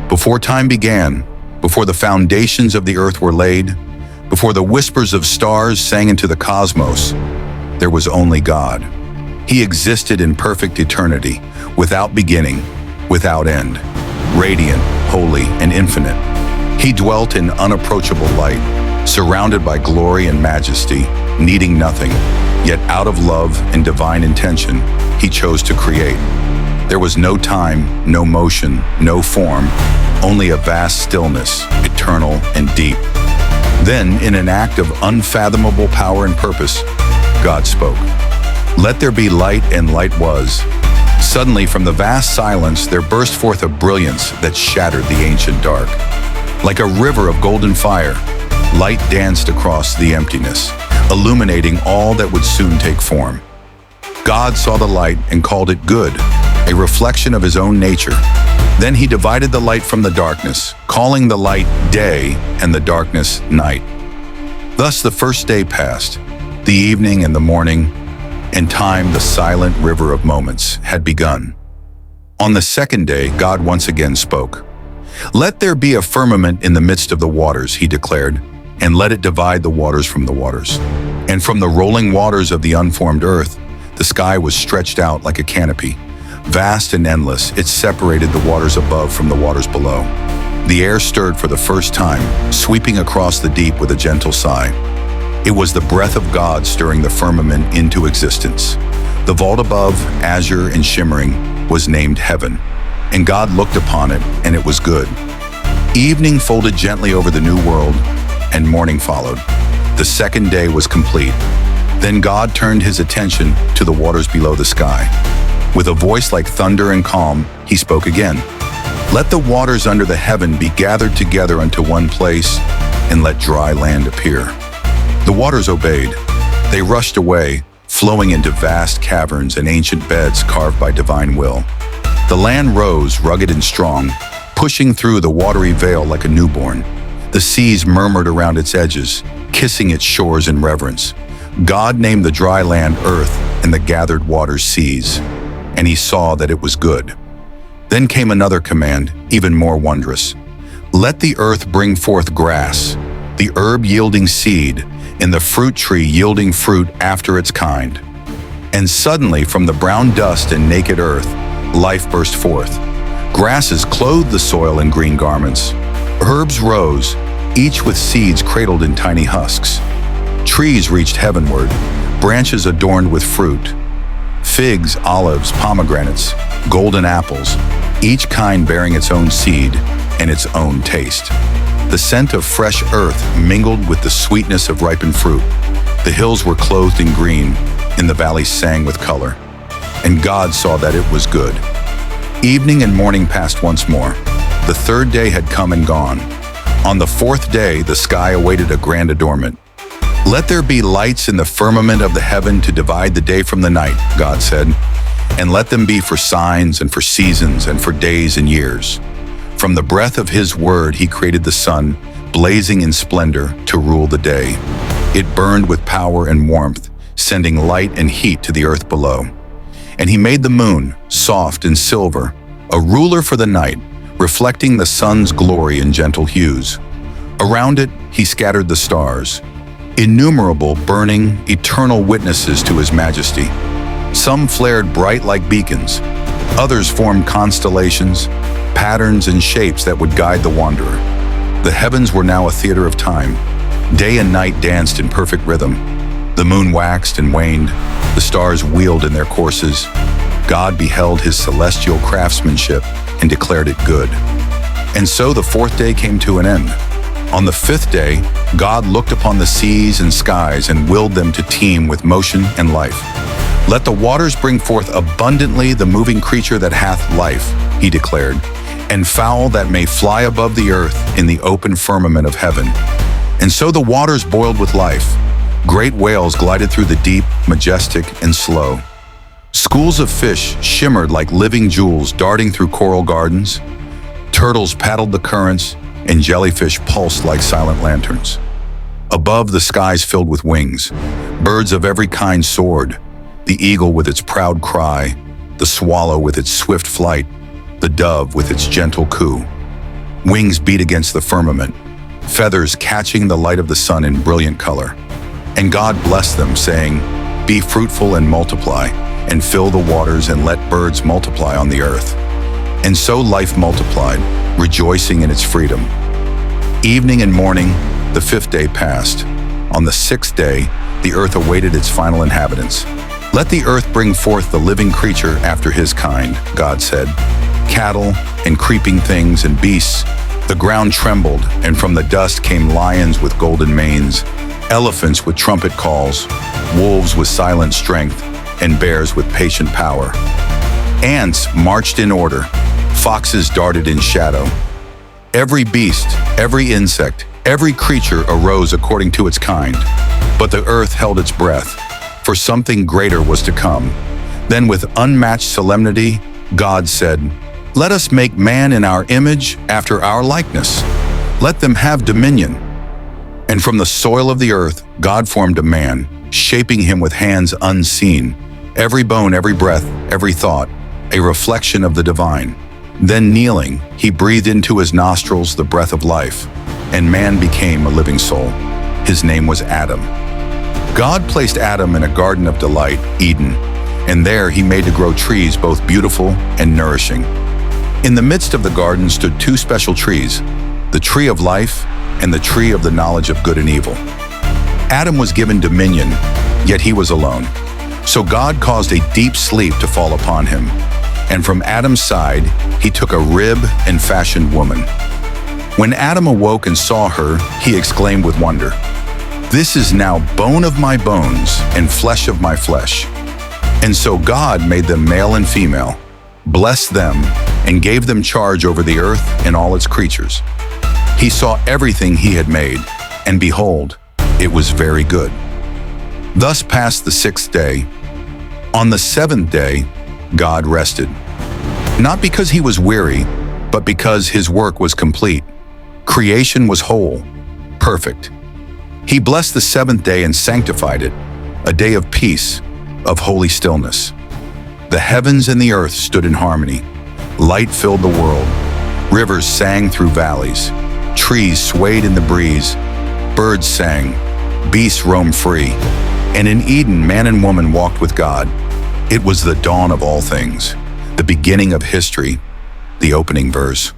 Before time began, before the foundations of the earth were laid, before the whispers of stars sang into the cosmos, there was only God. He existed in perfect eternity, without beginning, without end, radiant, holy, and infinite. He dwelt in unapproachable light, surrounded by glory and majesty, needing nothing, yet out of love and divine intention, he chose to create. There was no time, no motion, no form, only a vast stillness, eternal and deep. Then, in an act of unfathomable power and purpose, God spoke. "Let there be light," and light was. Suddenly, from the vast silence, there burst forth a brilliance that shattered the ancient dark. Like a river of golden fire, light danced across the emptiness, illuminating all that would soon take form. God saw the light and called it good, a reflection of his own nature. Then he divided the light from the darkness, calling the light day and the darkness night. Thus the first day passed, the evening and the morning, and time, the silent river of moments, had begun. On the second day, God once again spoke. "Let there be a firmament in the midst of the waters," he declared, "and let it divide the waters from the waters." And from the rolling waters of the unformed earth, the sky was stretched out like a canopy. Vast and endless, it separated the waters above from the waters below. The air stirred for the first time, sweeping across the deep with a gentle sigh. It was the breath of God stirring the firmament into existence. The vault above, azure and shimmering, was named heaven, and God looked upon it, and it was good. Evening folded gently over the new world, and morning followed. The second day was complete. Then God turned his attention to the waters below the sky. With a voice like thunder and calm, he spoke again. "Let the waters under the heaven be gathered together unto one place, and let dry land appear." The waters obeyed. They rushed away, flowing into vast caverns and ancient beds carved by divine will. The land rose, rugged and strong, pushing through the watery veil like a newborn. The seas murmured around its edges, kissing its shores in reverence. God named the dry land earth and the gathered waters seas, and he saw that it was good. Then came another command, even more wondrous. "Let the earth bring forth grass, the herb yielding seed, and the fruit tree yielding fruit after its kind." And suddenly, from the brown dust and naked earth, life burst forth. Grasses clothed the soil in green garments. Herbs rose, each with seeds cradled in tiny husks. Trees reached heavenward, branches adorned with fruit. Figs, olives, pomegranates, golden apples, each kind bearing its own seed and its own taste. The scent of fresh earth mingled with the sweetness of ripened fruit. The hills were clothed in green, and the valleys sang with color. And God saw that it was good. Evening and morning passed once more. The third day had come and gone. On the fourth day, the sky awaited a grand adornment. "Let there be lights in the firmament of the heaven to divide the day from the night," God said, "and let them be for signs and for seasons and for days and years." From the breath of his word, he created the sun, blazing in splendor to rule the day. It burned with power and warmth, sending light and heat to the earth below. And he made the moon, soft and silver, a ruler for the night, reflecting the sun's glory in gentle hues. Around it, he scattered the stars, innumerable, burning, eternal witnesses to his majesty. Some flared bright like beacons. Others formed constellations, patterns and shapes that would guide the wanderer. The heavens were now a theater of time. Day and night danced in perfect rhythm. The moon waxed and waned. The stars wheeled in their courses. God beheld his celestial craftsmanship and declared it good. And so the fourth day came to an end. On the fifth day, God looked upon the seas and skies and willed them to teem with motion and life. "Let the waters bring forth abundantly the moving creature that hath life," he declared, "and fowl that may fly above the earth in the open firmament of heaven." And so the waters boiled with life. Great whales glided through the deep, majestic and slow. Schools of fish shimmered like living jewels darting through coral gardens. Turtles paddled the currents, and jellyfish pulsed like silent lanterns. Above, the skies filled with wings. Birds of every kind soared, the eagle with its proud cry, the swallow with its swift flight, the dove with its gentle coo. Wings beat against the firmament, feathers catching the light of the sun in brilliant color. And God blessed them, saying, "Be fruitful and multiply, and fill the waters and let birds multiply on the earth." And so life multiplied, rejoicing in its freedom. Evening and morning, the fifth day passed. On the sixth day, the earth awaited its final inhabitants. "Let the earth bring forth the living creature after his kind," God said. Cattle and creeping things and beasts. The ground trembled, and from the dust came lions with golden manes, elephants with trumpet calls, wolves with silent strength, and bears with patient power. Ants marched in order, foxes darted in shadow. Every beast, every insect, every creature arose according to its kind. But the earth held its breath, for something greater was to come. Then with unmatched solemnity, God said, "Let us make man in our image, after our likeness. Let them have dominion." And from the soil of the earth, God formed a man, shaping him with hands unseen, every bone, every breath, every thought, a reflection of the divine. Then kneeling, he breathed into his nostrils the breath of life, and man became a living soul. His name was Adam. God placed Adam in a garden of delight, Eden, and there he made to grow trees both beautiful and nourishing. In the midst of the garden stood two special trees, the tree of life and the tree of the knowledge of good and evil. Adam was given dominion, yet he was alone. So God caused a deep sleep to fall upon him, and from Adam's side he took a rib and fashioned woman. When Adam awoke and saw her, he exclaimed with wonder, "This is now bone of my bones and flesh of my flesh." And so God made them male and female, blessed them, and gave them charge over the earth and all its creatures. He saw everything he had made, and behold, it was very good. Thus passed the sixth day. On the seventh day, God rested, not because he was weary, but because his work was complete. Creation was whole, perfect. He blessed the seventh day and sanctified it, a day of peace, of holy stillness. The heavens and the earth stood in harmony. Light filled the world. Rivers sang through valleys. Trees swayed in the breeze. Birds sang. Beasts roamed free. And in Eden, man and woman walked with God. It was the dawn of all things, the beginning of history, the opening verse.